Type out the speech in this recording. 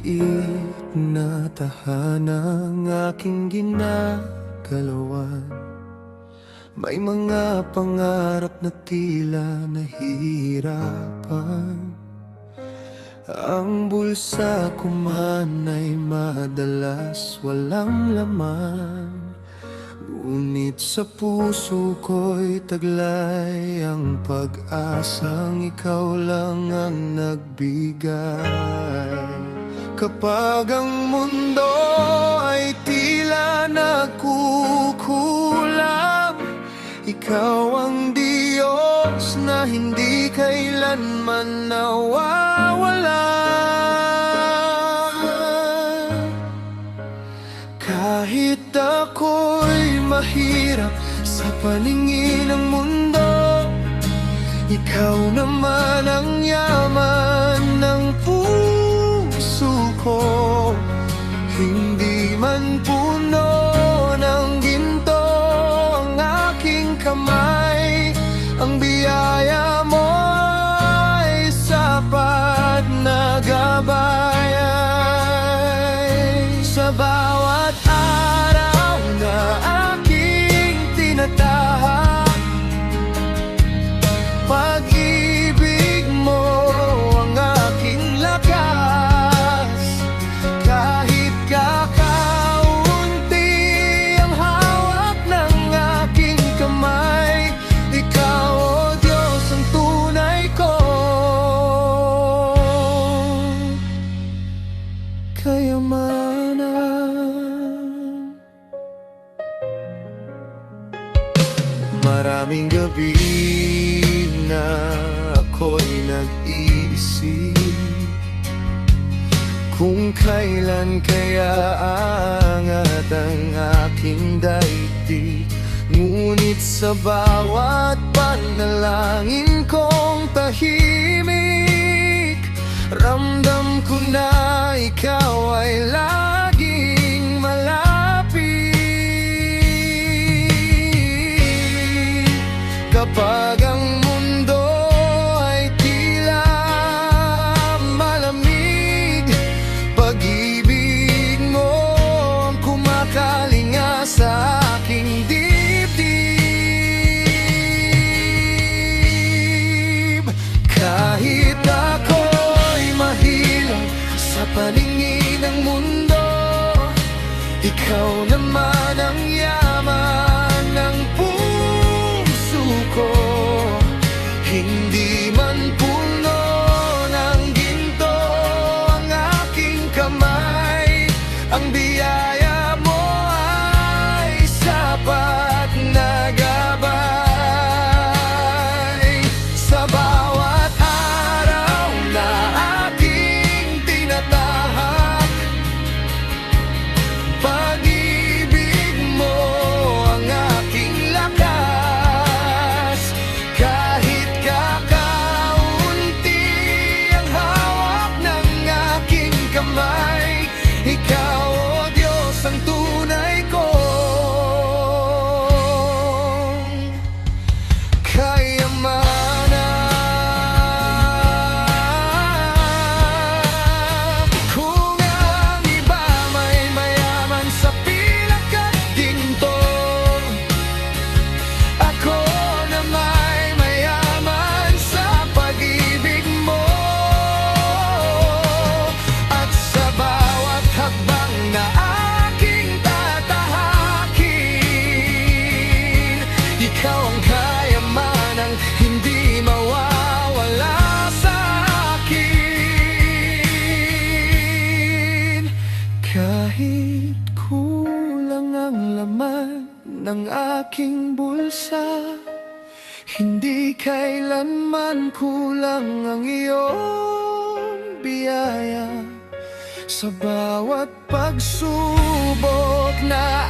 maliit na tahanang aking ginagalawan. May mga pangarap na tila nahihirapan. Ang bulsa ko man ay madalas walang laman, ngunit sa puso ko'y taglay ang pag-asang ikaw lang ang nagbigay. Kapag ang mundo ay tila nagkukulang, ikaw ang Diyos na hindi kailanman nawawala. Kahit ako'y mahirap sa paningin ng mundo, ikaw naman ang yaman ng puso ko. Hindi man puno ng ginto ang aking kamay, ang biyaya mo ay sapat na gabay. Sa bawat araw na aking tinatahak, pag-ibig mo ang aking lakas. Kahit kakaunti ang hawak ng aking kamay, ikaw, O Diyos, ang tunay kong kayamanan. Maraming gabi na ako'y nag-iisip kung kailan kaya aangat ang aking daigdig. Ngunit sa bawat panalangin kong tahimik, ramdam ko na ikaw ay laging malapit. Kapag ang mundo ay tila malamig, pag-ibig mo ang kumakalinga sa aking dibdib. Kahit ako'y mahirap sa paningin ng mundo, ikaw naman ang yaman ng puso ko. Hindi man puno ng ginto ang aking kamay, ang biyaya mo ay sapat na gabay. Sa bawat araw na aking tinatahak, pag-ibig mo ang aking lakas. Kahit kakaunti ang hawak ng aking kamay, ikaw, O Diyos, ang tunay kong kayamanan. Kung ang iba may mayaman sa pilak at ginto, ako na may mayaman sa pag-ibig mo. At sa bawat hakbang na aking tatahakin, ikaw ang kayamanang hindi mawawala sa akin. Kahit kulang ang laman ng aking bulsa, hindi kailanman kulang ang iyong biyaya. Sa bawat pagsubok na